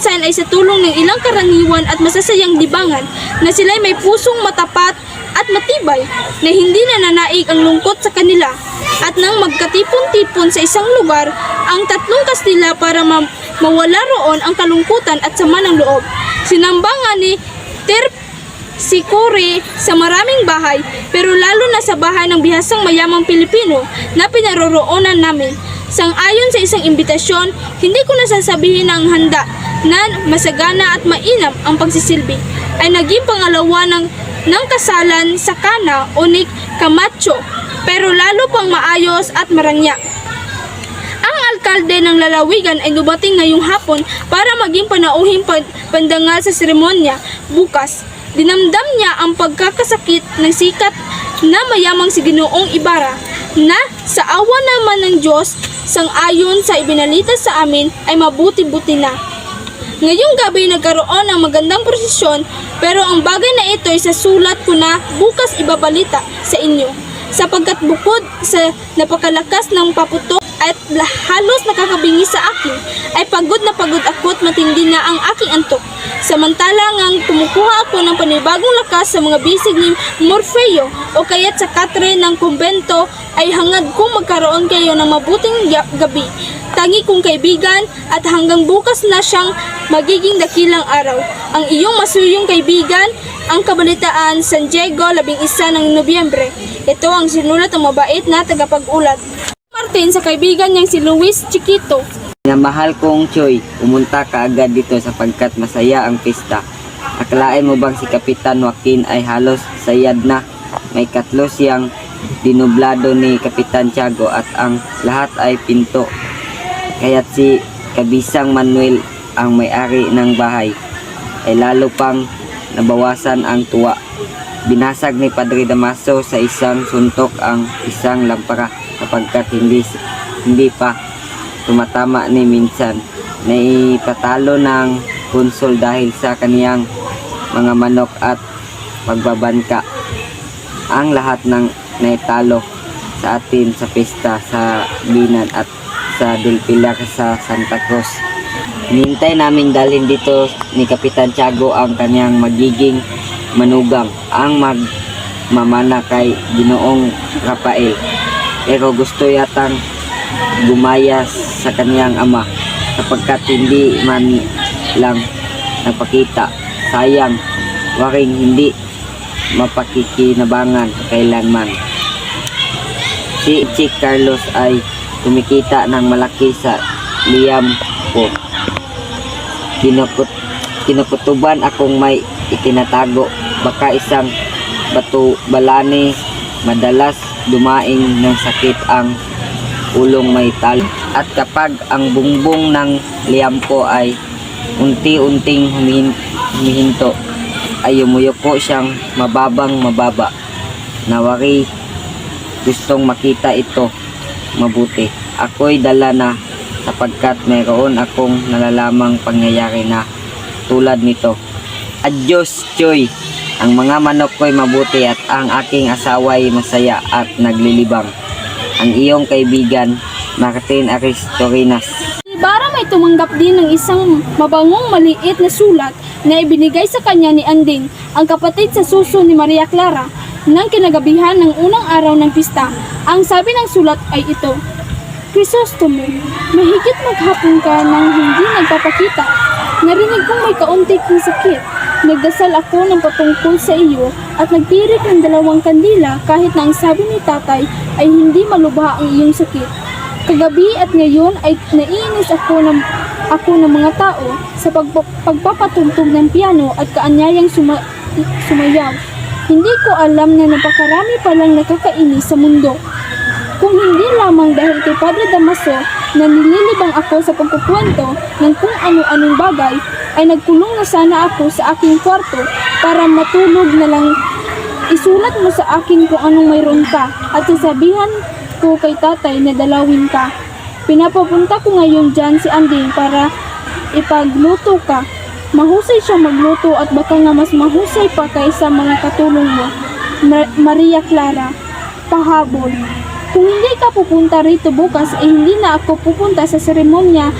minsan ay sa tulong ng ilang karaniwan at masasayang libangan na sila'y may pusong matapat at matibay na hindi nananaig ang lungkot sa kanila. At nang magkatipon-tipon sa isang lugar ang tatlong Kastila para mawala roon ang kalungkutan at sama ng loob. Sinambangan ni Terpsichore sa maraming bahay, pero lalo na sa bahay ng bihasang mayamang Pilipino na pinaroroonan namin. Sang-ayon sa isang imbitasyon, hindi ko nasasabihin na ang handa na masagana at mainam ang pagsisilbi ay naging pangalawa ng kasalan sa Cana o ni Camacho, pero lalo pang maayos at marangya. Ang alkalde ng lalawigan ay dumating ngayong hapon para maging panauhing pandangal sa seremonya bukas. Dinamdam niya ang pagkakasakit ng sikat na mayamang si Ginoong Ibarra na sa awa naman ng Diyos, sang-ayon sa ibinalita sa amin ay mabuti-buti na. Ngayong gabi nagkaroon ng magandang prosesyon, pero ang bagay na ito ay sa sulat ko na bukas ibabalita sa inyo. Sapagkat bukod sa napakalakas ng paputok at halos nakakabingi sa akin, ay pagod na pagod ako at matindi na ang aking antok. Samantalang kumukuha ako ng panibagong lakas sa mga bisig ni Morfeo o kaya't sa katre ng kumbento, ay hangad kong magkaroon kayo ng mabuting gabi. Tangi kong kaibigan at hanggang bukas na siyang magiging dakilang araw. Ang iyong masuyong kaibigan, ang Kabalitaan, San Diego, 11 ng Nobyembre. Ito ang sinulat ng mabait na tagapag-ulat. Martin sa kaibigan niyang si Luis Chiquito. Mahal kong Choy, pumunta ka agad dito sapagkat masaya ang pista. Akalain mo bang si Kapitan Joaquin ay halos sayad na? May katlo siyang dinublado ni Kapitan Tiago at ang lahat ay pinto. Kaya't si Kabisang Manuel ang may-ari ng bahay ay lalo pang nabawasan ang tuwa. Binasag ni Padre Damaso sa isang suntok ang isang lampara sapagkat hindi pa tumatama ni minsan. Naipatalo ng konsol dahil sa kaniyang mga manok at pagbabangka. Ang lahat ng naitalo sa atin sa pista sa Binan at sa Dulpilar sa Santa Cruz. Hinintay namin dalhin dito ni Kapitan Tiago ang kaniyang magiging manugang, ang magmamana kay Ginoong Rafael. Pero gusto yatang gumaya sa kaniyang ama sapagkat hindi man lang napakita. Sayang, waring hindi mapakikinabangan kailanman. Si Chick Carlos ay kumikita ng malaki sa liyam ko. Kinukutuban akong may itinatago, baka isang balani. Madalas dumaing ng sakit ang ulong may tali. At kapag ang bungbong ng liyampo ay unti-unting humihinto, ay umuyuko siyang mababa. Nawari gustong makita ito mabuti. Ako'y dala na sapagkat mayroon akong nalalamang pangyayari na tulad nito. Adios, Choy! Ang mga manok ko'y mabuti at ang aking asawa'y masaya at naglilibang. Ang iyong kaibigan, Martin Aristorinas. Ibarra may tumanggap din ng isang mabangong maliit na sulat na ibinigay sa kanya ni Anding, ang kapatid sa suso ni Maria Clara, ng kinagabihan ng unang araw ng pista. Ang sabi ng sulat ay ito: Crisostomo, mahigit maghapon ka nang hindi nagpapakita. Narinig kong may kaunti kang sakit. Nagdasal ako ng patungkol sa iyo at nagtirik ng 2 kandila kahit na ang sabi ni tatay ay hindi malubha ang iyong sakit. Kagabi at ngayon ay naiinis ako ng mga tao sa pagpapatugtog ng piano at kaanyayang sumayaw. Hindi ko alam na napakarami palang nakakainis sa mundo. Kung hindi lamang dahil kay Padre Damaso na nililibang ako sa pagkukwento ng kung ano-anong bagay, ay nagkulong na sana ako sa aking kwarto para matulog na lang. Isulat mo sa akin kung anong mayroon ka at sasabihan ko kay tatay na dalawin ka. Pinapapunta ko ngayon dyan si Anding para ipagluto ka. Mahusay siya magluto at baka nga mas mahusay pa kaysa mga katulong mo. Maria Clara, pahabol. Kung hindi ka pupunta rito bukas, hindi na ako pupunta sa seremonya